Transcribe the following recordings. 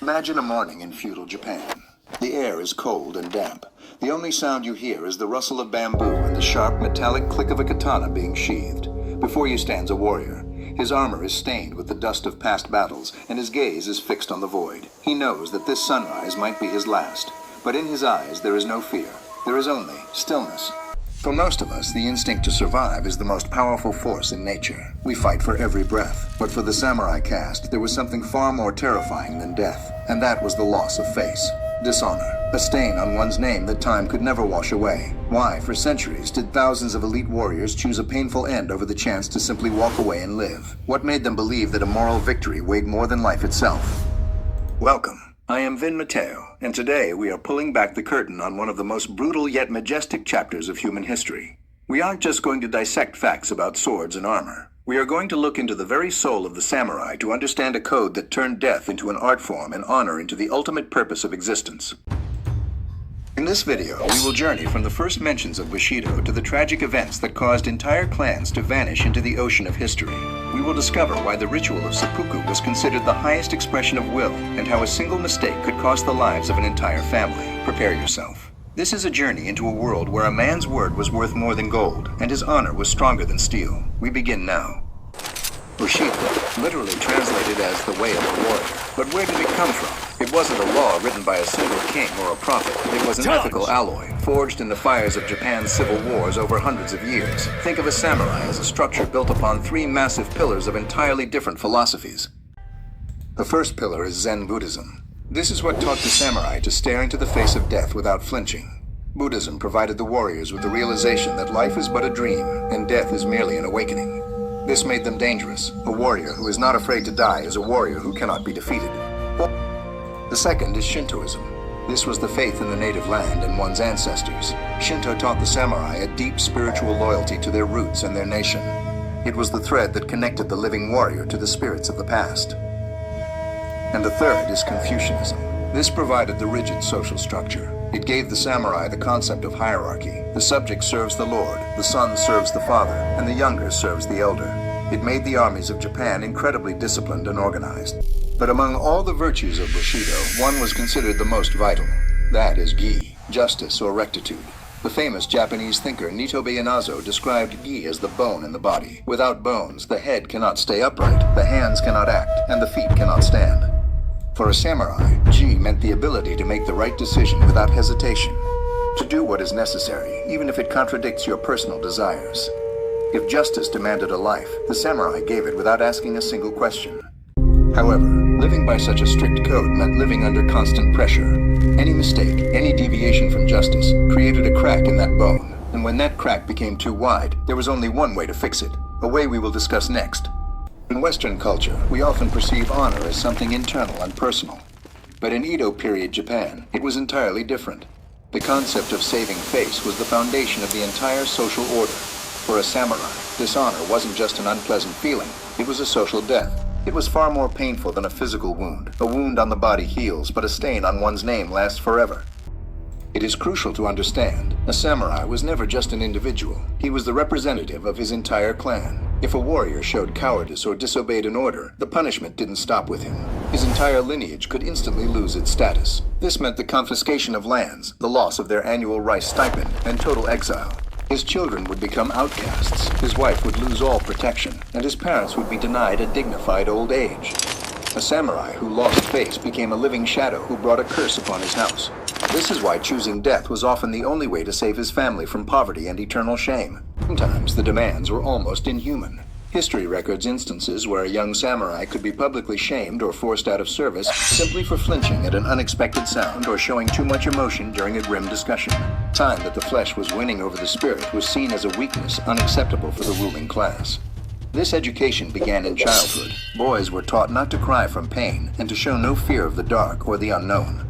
Imagine a morning in feudal Japan. The air is cold and damp. The only sound you hear is the rustle of bamboo and the sharp metallic click of a katana being sheathed. Before you stands a warrior. His armor is stained with the dust of past battles, and his gaze is fixed on the void. He knows that this sunrise might be his last, but in his eyes there is no fear. There is only stillness. For most of us, the instinct to survive is the most powerful force in nature. We fight for every breath. But for the samurai caste, there was something far more terrifying than death, and that was the loss of face. Dishonor, a stain on one's name that time could never wash away. Why, for centuries, did thousands of elite warriors choose a painful end over the chance to simply walk away and live? What made them believe that a moral victory weighed more than life itself? Welcome. I am Vin Mateo, and today we are pulling back the curtain on one of the most brutal yet majestic chapters of human history. We aren't just going to dissect facts about swords and armor. We are going to look into the very soul of the samurai to understand a code that turned death into an art form and honor into the ultimate purpose of existence. In this video, we will journey from the first mentions of Bushido to the tragic events that caused entire clans to vanish into the ocean of history. We will discover why the ritual of seppuku was considered the highest expression of will, and how a single mistake could cost the lives of an entire family. Prepare yourself. This is a journey into a world where a man's word was worth more than gold, and his honor was stronger than steel. We begin now. Bushido, literally translated as the way of a warrior. But where did it come from? It wasn't a law written by a single king or a prophet. It was an ethical alloy, forged in the fires of Japan's civil wars over hundreds of years. Think of a samurai as a structure built upon three massive pillars of entirely different philosophies. The first pillar is Zen Buddhism. This is what taught the samurai to stare into the face of death without flinching. Buddhism provided the warriors with the realization that life is but a dream, and death is merely an awakening. This made them dangerous. A warrior who is not afraid to die is a warrior who cannot be defeated. The second is Shintoism. This was the faith in the native land and one's ancestors. Shinto taught the samurai a deep spiritual loyalty to their roots and their nation. It was the thread that connected the living warrior to the spirits of the past. And the third is Confucianism. This provided the rigid social structure. It gave the samurai the concept of hierarchy. The subject serves the lord, the son serves the father, and the younger serves the elder. It made the armies of Japan incredibly disciplined and organized. But among all the virtues of Bushido, one was considered the most vital. That is gi, justice or rectitude. The famous Japanese thinker Nitobe Inazo described gi as the bone in the body. Without bones, the head cannot stay upright, the hands cannot act, and the feet cannot stand. For a samurai, gi meant the ability to make the right decision without hesitation. To do what is necessary, even if it contradicts your personal desires. If justice demanded a life, the samurai gave it without asking a single question. However, living by such a strict code meant living under constant pressure. Any mistake, any deviation from justice, created a crack in that bone. And when that crack became too wide, there was only one way to fix it, a way we will discuss next. In Western culture, we often perceive honor as something internal and personal. But in Edo period Japan, it was entirely different. The concept of saving face was the foundation of the entire social order. For a samurai, dishonor wasn't just an unpleasant feeling, it was a social death. It was far more painful than a physical wound. A wound on the body heals, but a stain on one's name lasts forever. It is crucial to understand, a samurai was never just an individual. He was the representative of his entire clan. If a warrior showed cowardice or disobeyed an order, the punishment didn't stop with him. His entire lineage could instantly lose its status. This meant the confiscation of lands, the loss of their annual rice stipend, and total exile. His children would become outcasts, his wife would lose all protection, and his parents would be denied a dignified old age. A samurai who lost face became a living shadow who brought a curse upon his house. This is why choosing death was often the only way to save his family from poverty and eternal shame. Sometimes the demands were almost inhuman. History records instances where a young samurai could be publicly shamed or forced out of service simply for flinching at an unexpected sound or showing too much emotion during a grim discussion. Time that the flesh was winning over the spirit was seen as a weakness unacceptable for the ruling class. This education began in childhood. Boys were taught not to cry from pain and to show no fear of the dark or the unknown.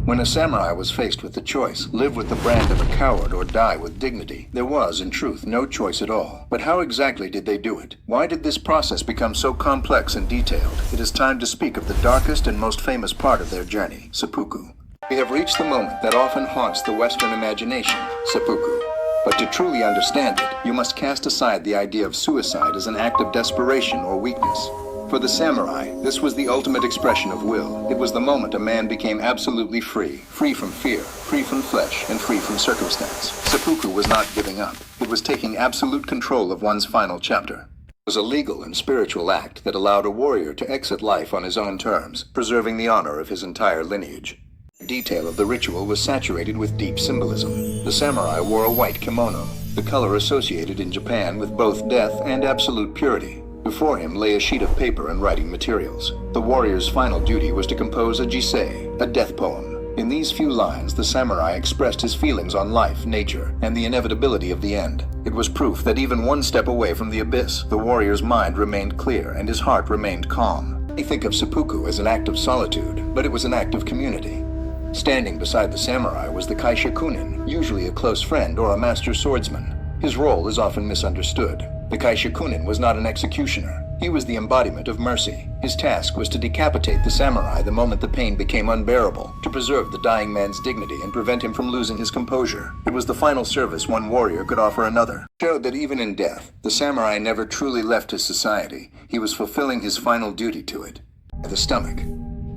When a samurai was faced with the choice, live with the brand of a coward or die with dignity, there was, in truth, no choice at all. But how exactly did they do it? Why did this process become so complex and detailed? It is time to speak of the darkest and most famous part of their journey, seppuku. We have reached the moment that often haunts the Western imagination, seppuku. But to truly understand it, you must cast aside the idea of suicide as an act of desperation or weakness. For the samurai, this was the ultimate expression of will. It was the moment a man became absolutely free. Free from fear, free from flesh, and free from circumstance. Seppuku was not giving up. It was taking absolute control of one's final chapter. It was a legal and spiritual act that allowed a warrior to exit life on his own terms, preserving the honor of his entire lineage. The detail of the ritual was saturated with deep symbolism. The samurai wore a white kimono, the color associated in Japan with both death and absolute purity. Before him lay a sheet of paper and writing materials. The warrior's final duty was to compose a jisei, a death poem. In these few lines, the samurai expressed his feelings on life, nature, and the inevitability of the end. It was proof that even one step away from the abyss, the warrior's mind remained clear and his heart remained calm. They think of seppuku as an act of solitude, but it was an act of community. Standing beside the samurai was the kaishakunin, usually a close friend or a master swordsman. His role is often misunderstood. The kaishakunin was not an executioner. He was the embodiment of mercy. His task was to decapitate the samurai the moment the pain became unbearable, to preserve the dying man's dignity and prevent him from losing his composure. It was the final service one warrior could offer another. It showed that even in death, the samurai never truly left his society. He was fulfilling his final duty to it. The stomach.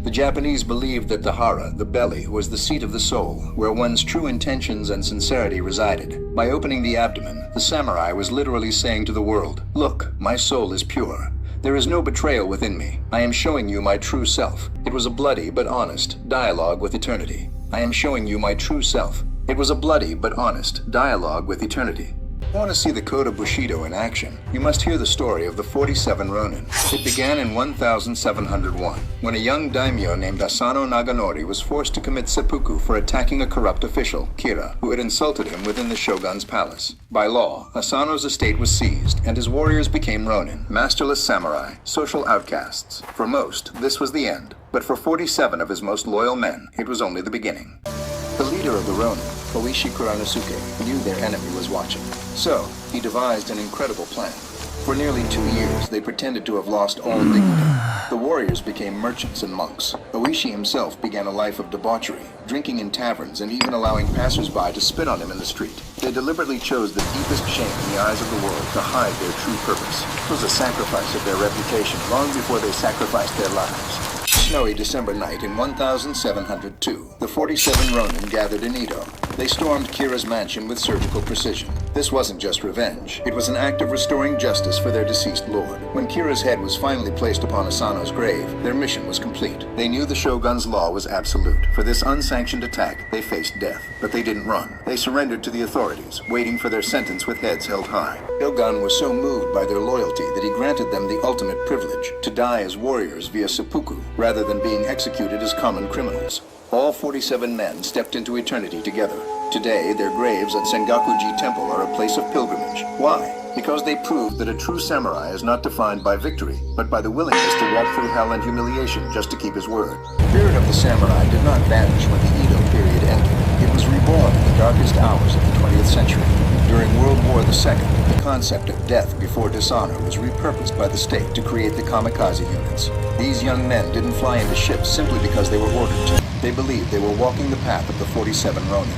The Japanese believed that the hara, the belly, was the seat of the soul, where one's true intentions and sincerity resided. By opening the abdomen, the samurai was literally saying to the world, "Look, my soul is pure. There is no betrayal within me. I am showing you my true self." It was a bloody but honest dialogue with eternity. I am showing you my true self. It was a bloody but honest dialogue with eternity. If you want to see the Code of Bushido in action, you must hear the story of the 47 Ronin. It began in 1701, when a young daimyo named Asano Naganori was forced to commit seppuku for attacking a corrupt official, Kira, who had insulted him within the shogun's palace. By law, Asano's estate was seized, and his warriors became Ronin, masterless samurai, social outcasts. For most, this was the end, but for 47 of his most loyal men, it was only the beginning. The leader of the Ronin, Oishi Kuranosuke, knew their enemy was watching. So, he devised an incredible plan. For nearly 2 years, they pretended to have lost all dignity. The warriors became merchants and monks. Oishi himself began a life of debauchery, drinking in taverns and even allowing passers-by to spit on him in the street. They deliberately chose the deepest shame in the eyes of the world to hide their true purpose. It was a sacrifice of their reputation long before they sacrificed their lives. Snowy December night in 1702, the 47 Ronin gathered in Edo. They stormed Kira's mansion with surgical precision. This wasn't just revenge. It was an act of restoring justice for their deceased lord. When Kira's head was finally placed upon Asano's grave, their mission was complete. They knew the shogun's law was absolute. For this unsanctioned attack, they faced death. But they didn't run. They surrendered to the authorities, waiting for their sentence with heads held high. The shogun was so moved by their loyalty that he granted them the ultimate privilege, to die as warriors via seppuku, rather than being executed as common criminals. All 47 men stepped into eternity together. Today, their graves at Sengakuji Temple are a place of pilgrimage. Why? Because they proved that a true samurai is not defined by victory, but by the willingness to walk through hell and humiliation just to keep his word. The spirit of the samurai did not vanish when the Edo period ended. It was reborn in the darkest hours of the 20th century. During World War II, the concept of death before dishonor was repurposed by the state to create the kamikaze units. These young men didn't fly into ships simply because they were ordered to. They believed they were walking the path of the 47 Ronin.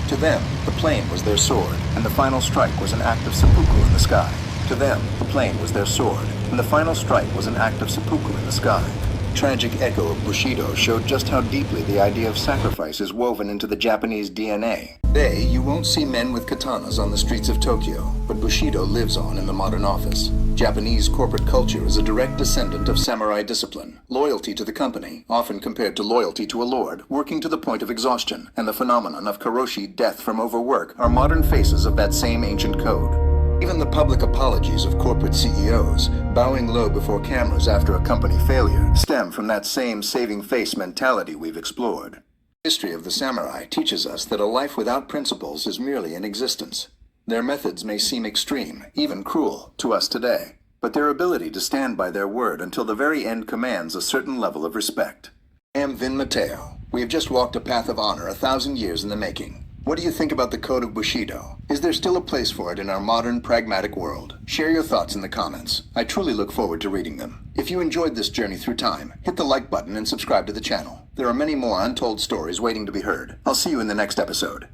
To them, the plane was their sword, and the final strike was an act of seppuku in the sky. To them, the plane was their sword, and the final strike was an act of seppuku in the sky. The tragic echo of Bushido showed just how deeply the idea of sacrifice is woven into the Japanese DNA. Today, you won't see men with katanas on the streets of Tokyo, but Bushido lives on in the modern office. Japanese corporate culture is a direct descendant of samurai discipline, loyalty to the company, often compared to loyalty to a lord, working to the point of exhaustion, and the phenomenon of karoshi, death from overwork, are modern faces of that same ancient code. Even the public apologies of corporate CEOs, bowing low before cameras after a company failure, stem from that same saving face mentality we've explored. The history of the samurai teaches us that a life without principles is merely an existence. Their methods may seem extreme, even cruel, to us today, but their ability to stand by their word until the very end commands a certain level of respect. I am Vin Mateo. We have just walked a path of honor 1,000 years in the making. What do you think about the Code of Bushido? Is there still a place for it in our modern, pragmatic world? Share your thoughts in the comments. I truly look forward to reading them. If you enjoyed this journey through time, hit the like button and subscribe to the channel. There are many more untold stories waiting to be heard. I'll see you in the next episode.